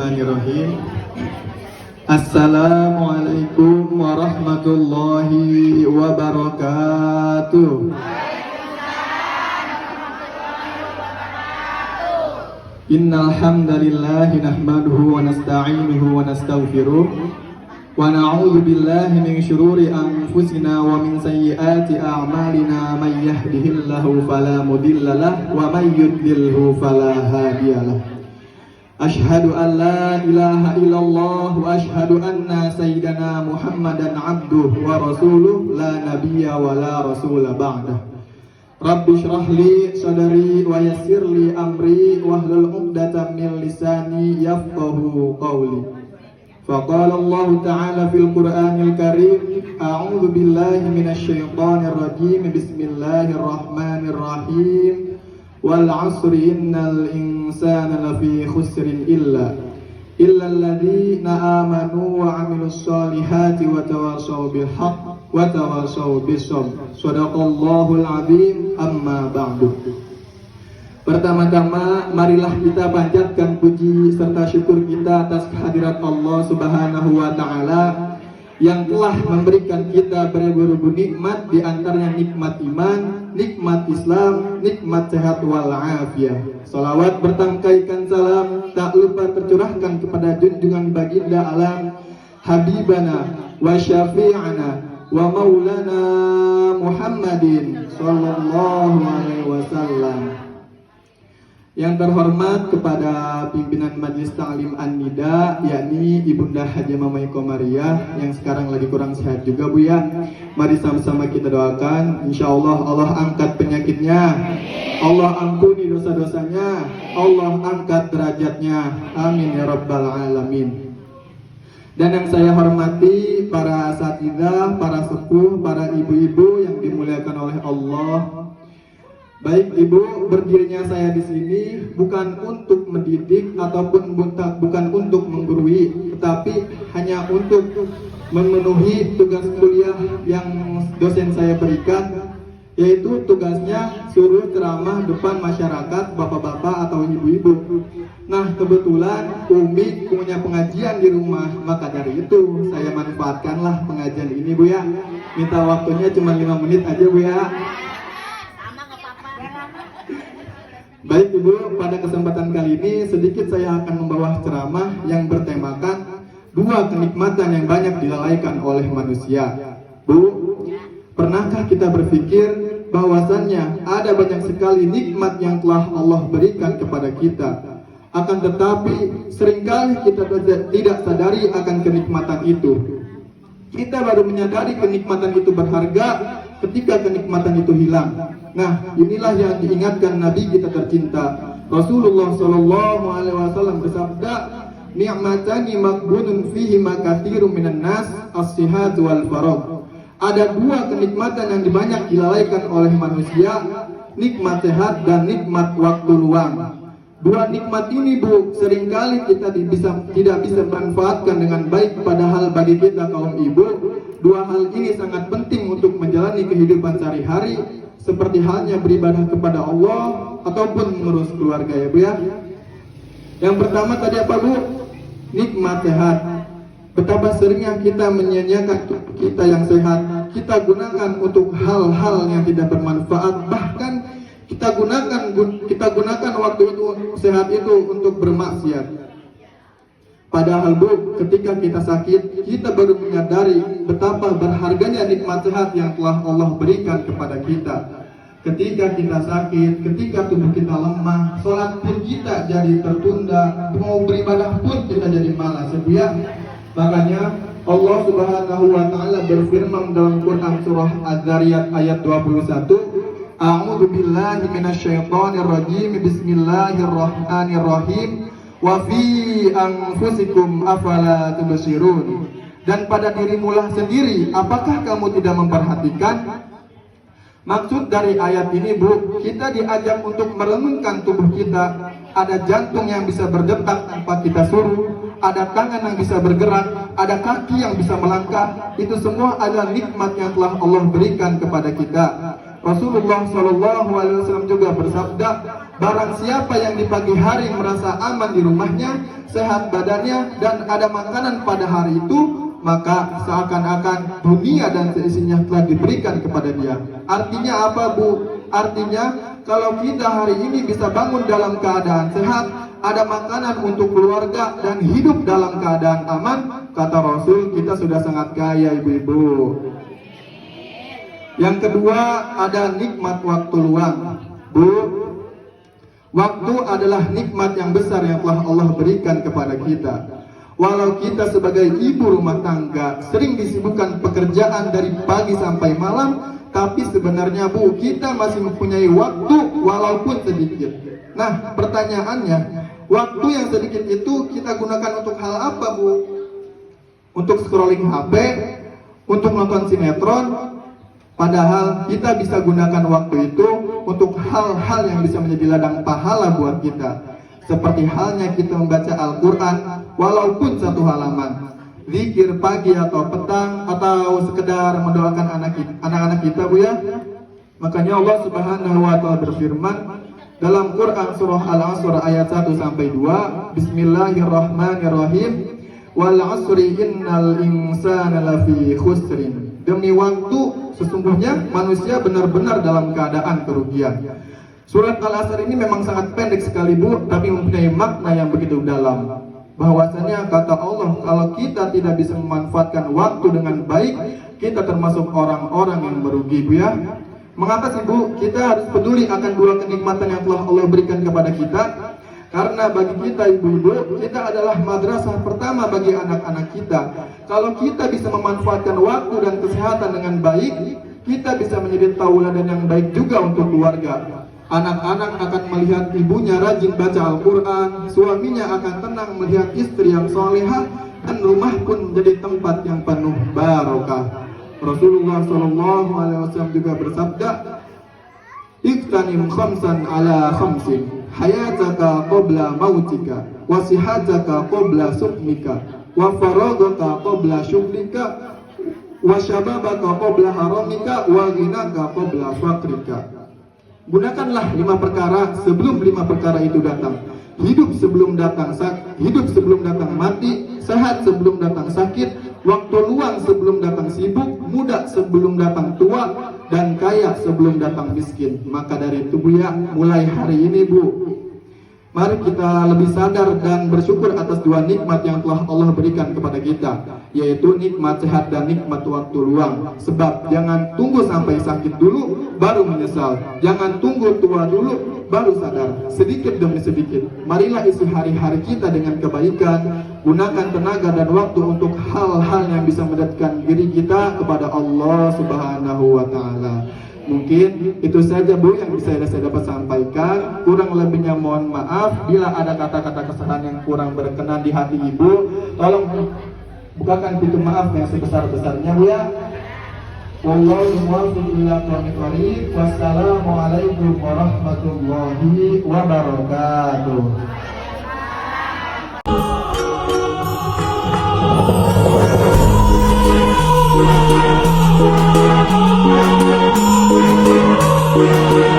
Bismillahirrahmanirrahim. Assalamualaikum warahmatullahi wabarakatuh. Innal hamdalillahi nahmaduhu wa nasta'inuhu wa nastaghfiruh wa na'udzu billahi min shururi anfusina wa min sayyiati a'malina may yahdihillahu fala mudilla lahu wa may yudlilhu fala hadiyalah. Ashhadu an la ilaha illallah wa ashhadu anna sayyidana Muhammadan abduhu wa rasuluh la nabiyya wa la rasula ba'dah. Rabbi shrah li sadri wa yassir li amri wahlul 'uqdatam min lisani yafqahu qawli. Faqala Allah Ta'ala fil Qur'anil Karim, a'udzu billahi minasy syaithanir rajim. Bismillahirrahmanirrahim. Wal 'asri innal insana lafi khusrin illa alladzina amanu wa 'amilus solihati wa tawashaw bil haqq wa tawashaw bis sabr. Shadaqallahul 'azim. Amma ba'du. Pertama-tama marilah kita panjatkan puji serta syukur kita atas kehadirat Allah Subhanahu wa taala yang telah memberikan kita beribu-ribu nikmat, di antaranya nikmat iman, nikmat Islam, nikmat sehat wal afiyah. Salawat bertangkaikan salam tak lupa tercurahkan kepada junjungan baginda alam, habibana wa syafi'ana wa maulana Muhammadin sallallahu alaihi wasallam. Yang terhormat kepada pimpinan Majelis Ta'lim An-Nida, yakni Ibunda Haja Mamai Komariah yang sekarang lagi kurang sehat juga, Bu ya. Mari sama-sama kita doakan, insyaallah Allah angkat penyakitnya, Allah ampuni dosa-dosanya, Allah angkat derajatnya, amin ya rabbal alamin. Dan yang saya hormati para asatidzah, para sepuh, para ibu-ibu yang dimuliakan oleh Allah. Baik Ibu, berdirinya saya di sini bukan untuk mendidik ataupun bukan untuk menggurui, tetapi hanya untuk memenuhi tugas kuliah yang dosen saya berikan, yaitu tugasnya suruh ceramah depan masyarakat, bapak-bapak atau ibu-ibu. Nah, kebetulan Umi punya pengajian di rumah, maka dari itu saya manfaatkanlah pengajian ini, Bu ya. Minta waktunya cuma 5 menit aja, Bu ya. Baik Ibu, pada kesempatan kali ini sedikit saya akan membawa ceramah yang bertemakan 2 kenikmatan yang banyak dilalaikan oleh manusia. Bu, pernahkah kita berpikir bahwasannya ada banyak sekali nikmat yang telah Allah berikan kepada kita, akan tetapi seringkali kita tidak sadari akan kenikmatan itu. Kita baru menyadari kenikmatan itu berharga ketika kenikmatan itu hilang. Nah, inilah yang diingatkan Nabi kita tercinta Rasulullah Shallallahu Alaihi Wasallam bersabda, "Ni'matani maghbunun fihi makatsirun minan nas, as-sihat wal faragh." Ada 2 kenikmatan yang banyak dilalaikan oleh manusia, nikmat sehat dan nikmat waktu luang. 2 nikmat ini, Bu, seringkali kita tidak bisa manfaatkan dengan baik, padahal bagi kita kaum ibu 2 hal ini sangat penting untuk menjalani kehidupan sehari-hari, seperti halnya beribadah kepada Allah ataupun mengurus keluarga, ya Bu ya. Yang pertama tadi apa, Bu? Nikmat sehat. Betapa seringnya kita menyia-nyiakan kita yang sehat, kita gunakan untuk hal-hal yang tidak bermanfaat, bahkan kita gunakan waktu itu sehat itu untuk bermaksiat. Padahal Bu, ketika kita sakit, kita baru menyadari betapa berharganya nikmat sehat yang telah Allah berikan kepada kita. Ketika kita sakit, ketika tubuh kita lemah, sholat pun kita jadi tertunda, mau beribadah pun kita jadi malas, ya. Makanya Allah Subhanahu wa taala berfirman dalam Quran surah Az-Zariyat ayat 21, A'udzu billahi minasyaitonir rajim. Bismillahirrahmanirrahim. Wa fi anfusikum afala tubsirun. Dan pada dirimulah sendiri, apakah kamu tidak memperhatikan? Maksud dari ayat ini, Bu, kita diajak untuk merenungkan tubuh kita. Ada jantung yang bisa berdetak tanpa kita suruh, ada tangan yang bisa bergerak, ada kaki yang bisa melangkah. Itu semua adalah nikmat yang telah Allah berikan kepada kita. Rasulullah Shallallahu Alaihi Wasallam juga bersabda, barang siapa yang di pagi hari merasa aman di rumahnya, sehat badannya, dan ada makanan pada hari itu, maka seakan-akan dunia dan seisinya telah diberikan kepada dia. Artinya apa, Bu? Artinya kalau kita hari ini bisa bangun dalam keadaan sehat, ada makanan untuk keluarga, dan hidup dalam keadaan aman, kata Rasul, kita sudah sangat kaya, ibu-ibu. Yang kedua, ada nikmat waktu luang. Bu, waktu adalah nikmat yang besar yang telah Allah berikan kepada kita. Walau kita sebagai ibu rumah tangga sering disibukkan pekerjaan dari pagi sampai malam, tapi sebenarnya, Bu, kita masih mempunyai waktu walaupun sedikit. Nah, pertanyaannya, waktu yang sedikit itu kita gunakan untuk hal apa, Bu? Untuk scrolling HP, untuk nonton sinetron. Padahal kita bisa gunakan waktu itu untuk hal-hal yang bisa menjadi ladang pahala buat kita. Seperti halnya kita membaca Al-Quran walaupun satu halaman, zikir pagi atau petang, atau sekedar mendoakan anak-anak kita, Bu ya. Makanya Allah Subhanahu wa taala berfirman dalam Quran surah Al-Asr ayat 1-2, Bismillahirrahmanirrahim, wal 'asri innal insana lafi khusrin. Demi waktu, sesungguhnya manusia benar-benar dalam keadaan kerugian. Surat Al-Asr ini memang sangat pendek sekali, Bu, tapi mempunyai makna yang begitu dalam. Bahwasanya kata Allah, kalau kita tidak bisa memanfaatkan waktu dengan baik, kita termasuk orang-orang yang merugi, Bu ya. Mengapa sih, Bu, kita harus peduli akan dua kenikmatan yang telah Allah berikan kepada kita? Karena bagi kita, ibu-ibu, kita adalah madrasah pertama bagi anak-anak kita. Kalau kita bisa memanfaatkan waktu dan kesehatan dengan baik, kita bisa menjadi tauladan yang baik juga untuk keluarga. Anak-anak akan melihat ibunya rajin baca Al-Quran, suaminya akan tenang melihat istri yang solehah, dan rumah pun menjadi tempat yang penuh barokah. Rasulullah Shallallahu Alaihi Wasallam juga bersabda, "Iktanim khamsan ala khamsin, hayataka qabla mautika, wa sihataka qabla sukmika, wa faragaka qabla syukrika, wa syababaka qabla haramika, wa ghinaka qabla fakrika." Gunakanlah 5 perkara sebelum 5 perkara itu datang. Hidup sebelum datang mati, sehat sebelum datang sakit, waktu luang sebelum datang sibuk, muda sebelum datang tua, dan kaya sebelum datang miskin. Maka dari itu, Bu ya, mulai hari ini, Bu, mari kita lebih sadar dan bersyukur atas dua nikmat yang telah Allah berikan kepada kita, yaitu nikmat sehat dan nikmat waktu luang. Sebab jangan tunggu sampai sakit dulu baru menyesal, jangan tunggu tua dulu baru sadar. Sedikit demi sedikit, marilah isi hari-hari kita dengan kebaikan, gunakan tenaga dan waktu untuk hal-hal yang bisa mendekatkan diri kita kepada Allah Subhanahu wa taala. Mungkin itu saja, Bu, yang bisa saya dapat sampaikan. Kurang lebihnya mohon maaf. Bila ada kata-kata kesalahan yang kurang berkenan di hati Ibu, tolong bukakan pintu maaf yang sebesar-besarnya, Bu ya. Wallahu muwaffiq ila aqwamit thoriq. Wassalamualaikum warahmatullahi wabarakatuh. Yeah.